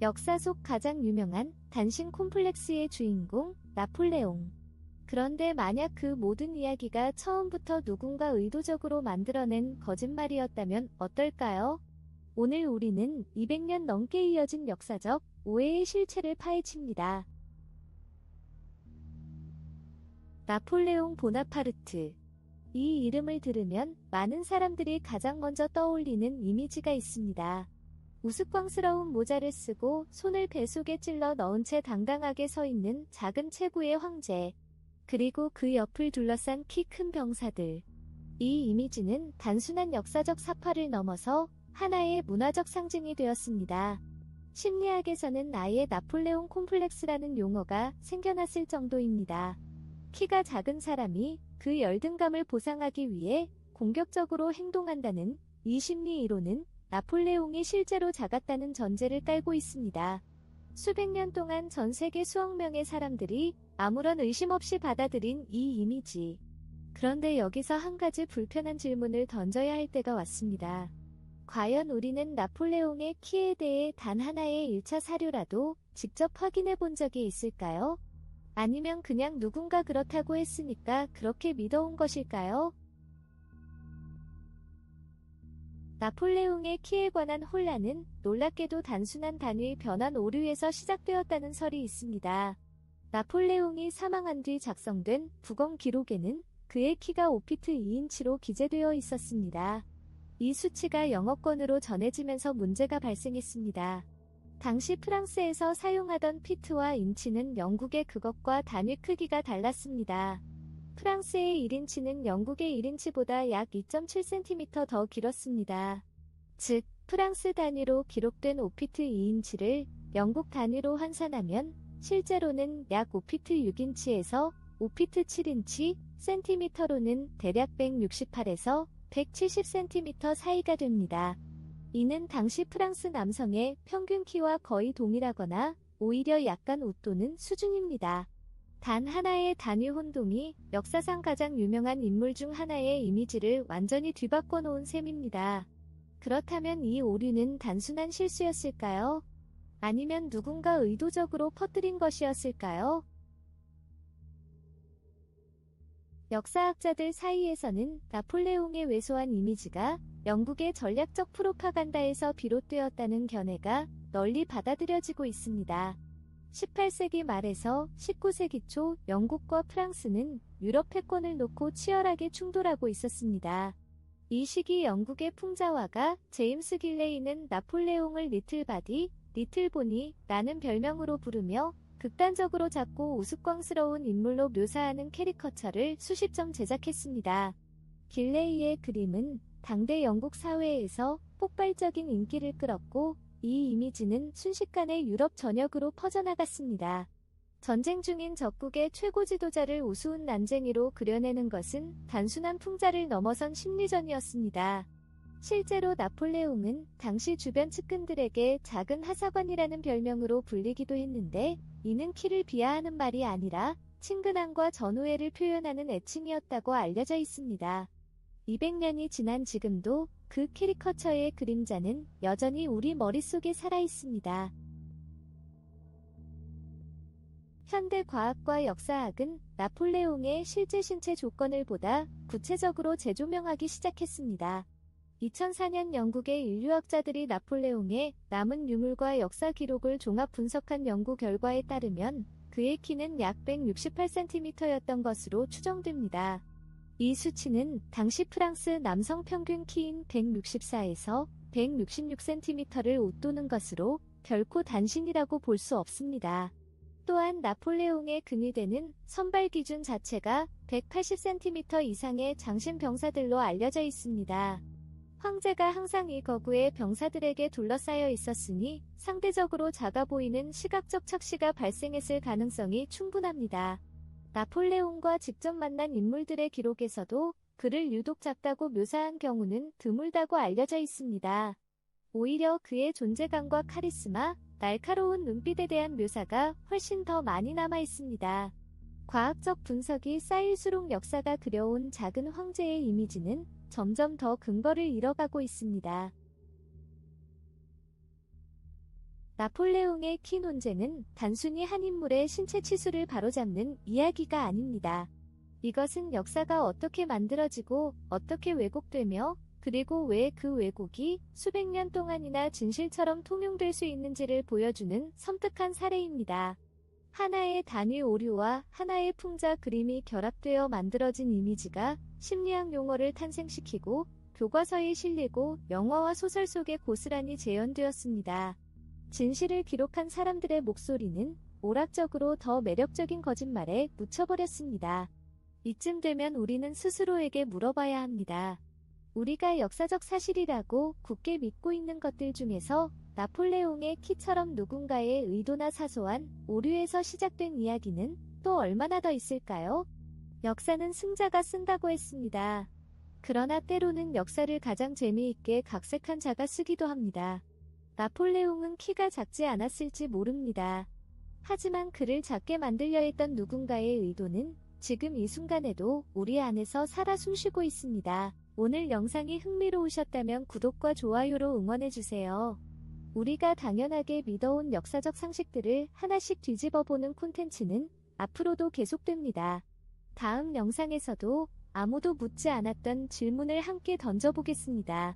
역사 속 가장 유명한 단신 콤플렉스의 주인공 나폴레옹. 그런데 만약 그 모든 이야기가 처음부터 누군가 의도적으로 만들어낸 거짓말이었다면 어떨까요? 오늘 우리는 200년 넘게 이어진 역사적 오해의 실체를 파헤칩니다. 나폴레옹 보나파르트. 이 이름을 들으면 많은 사람들이 가장 먼저 떠올리는 이미지가 있습니다. 우스꽝스러운 모자를 쓰고 손을 배 속에 찔러 넣은 채 당당하게 서 있는 작은 체구의 황제. 그리고 그 옆을 둘러싼 키 큰 병사들. 이 이미지는 단순한 역사적 사파를 넘어서 하나의 문화적 상징이 되었습니다. 심리학에서는 아예 나폴레옹 콤플렉스라는 용어가 생겨났을 정도입니다. 키가 작은 사람이 그 열등감을 보상하기 위해 공격적으로 행동한다는 이 심리 이론은 나폴레옹이 실제로 작았다는 전제를 깔고 있습니다. 수백 년 동안 전 세계 수억 명의 사람들이 아무런 의심 없이 받아들인 이 이미지. 그런데 여기서 한 가지 불편한 질문을 던져야 할 때가 왔습니다. 과연 우리는 나폴레옹의 키에 대해 단 하나의 1차 사료라도 직접 확인해 본 적이 있을까요? 아니면 그냥 누군가 그렇다고 했으니까 그렇게 믿어온 것일까요? 나폴레옹의 키에 관한 혼란은 놀랍게도 단순한 단위 변환 오류에서 시작되었다는 설이 있습니다. 나폴레옹이 사망한 뒤 작성된 부검 기록에는 그의 키가 5피트 2인치로 기재되어 있었습니다. 이 수치가 영어권으로 전해지면서 문제가 발생했습니다. 당시 프랑스에서 사용하던 피트와 인치는 영국의 그것과 단위 크기가 달랐습니다. 프랑스의 1인치는 영국의 1인치보다 약 2.7cm 더 길었습니다. 즉, 프랑스 단위로 기록된 5피트 2인치를 영국 단위로 환산하면 실제로는 약 5피트 6인치에서 5피트 7인치, 센티미터로는 대략 168에서 170cm 사이가 됩니다. 이는 당시 프랑스 남성의 평균 키와 거의 동일하거나 오히려 약간 웃도는 수준입니다. 단 하나의 단위 혼동이 역사상 가장 유명한 인물 중 하나의 이미지를 완전히 뒤바꿔 놓은 셈입니다. 그렇다면 이 오류는 단순한 실수였을까요? 아니면 누군가 의도적으로 퍼뜨린 것이었을까요? 역사학자들 사이에서는 나폴레옹의 왜소한 이미지가 영국의 전략적 프로파간다에서 비롯되었다는 견해가 널리 받아들여지고 있습니다. 18세기 말에서 19세기 초 영국과 프랑스는 유럽 패권을 놓고 치열하게 충돌하고 있었습니다. 이 시기 영국의 풍자화가 제임스 길레이는 나폴레옹을 리틀바디, 리틀보니라는 별명으로 부르며 극단적으로 작고 우스꽝스러운 인물로 묘사하는 캐리커처를 수십 점 제작했습니다. 길레이의 그림은 당대 영국 사회에서 폭발적인 인기를 끌었고 이 이미지는 순식간에 유럽 전역으로 퍼져나갔습니다. 전쟁 중인 적국의 최고 지도자를 우스운 난쟁이로 그려내는 것은 단순한 풍자를 넘어선 심리전이었습니다. 실제로 나폴레옹은 당시 주변 측근들에게 작은 하사관이라는 별명으로 불리기도 했는데 이는 키를 비하하는 말이 아니라 친근함과 전우애를 표현하는 애칭이었다고 알려져 있습니다. 200년이 지난 지금도 그 캐리커처의 그림자는 여전히 우리 머릿속에 살아있습니다. 현대 과학과 역사학은 나폴레옹의 실제 신체 조건을 보다 구체적으로 재조명하기 시작했습니다. 2004년 영국의 인류학자들이 나폴레옹의 남은 유물과 역사 기록을 종합 분석한 연구 결과에 따르면 그의 키는 약 168cm였던 것으로 추정됩니다. 이 수치는 당시 프랑스 남성 평균 키인 164에서 166cm를 웃도는 것으로 결코 단신이라고 볼 수 없습니다. 또한 나폴레옹의 근위대는 선발 기준 자체가 180cm 이상의 장신 병사들로 알려져 있습니다. 황제가 항상 이 거구의 병사들에게 둘러싸여 있었으니 상대적으로 작아 보이는 시각적 착시가 발생했을 가능성이 충분합니다. 나폴레옹과 직접 만난 인물들의 기록에서도 그를 유독 작다고 묘사한 경우는 드물다고 알려져 있습니다. 오히려 그의 존재감과 카리스마, 날카로운 눈빛에 대한 묘사가 훨씬 더 많이 남아 있습니다. 과학적 분석이 쌓일수록 역사가 그려온 작은 황제의 이미지는 점점 더 근거를 잃어가고 있습니다. 나폴레옹의 키 논쟁은 단순히 한 인물의 신체 치수를 바로잡는 이야기가 아닙니다. 이것은 역사가 어떻게 만들어지고 어떻게 왜곡되며 그리고 왜 그 왜곡이 수백 년 동안이나 진실처럼 통용될 수 있는지를 보여주는 섬뜩한 사례입니다. 하나의 단위 오류와 하나의 풍자 그림이 결합되어 만들어진 이미지가 심리학 용어를 탄생시키고 교과서에 실리고 영화와 소설 속에 고스란히 재현되었습니다. 진실을 기록한 사람들의 목소리는 오락적으로 더 매력적인 거짓말에 묻혀버렸습니다. 이쯤 되면 우리는 스스로에게 물어봐야 합니다. 우리가 역사적 사실이라고 굳게 믿고 있는 것들 중에서 나폴레옹의 키처럼 누군가의 의도나 사소한 오류에서 시작된 이야기는 또 얼마나 더 있을까요? 역사는 승자가 쓴다고 했습니다. 그러나 때로는 역사를 가장 재미있게 각색한 자가 쓰기도 합니다. 나폴레옹은 키가 작지 않았을지 모릅니다. 하지만 그를 작게 만들려 했던 누군가의 의도는 지금 이 순간에도 우리 안에서 살아 숨쉬고 있습니다. 오늘 영상이 흥미로우셨다면 구독과 좋아요로 응원해주세요. 우리가 당연하게 믿어온 역사적 상식들을 하나씩 뒤집어보는 콘텐츠는 앞으로도 계속됩니다. 다음 영상에서도 아무도 묻지 않았던 질문을 함께 던져보겠습니다.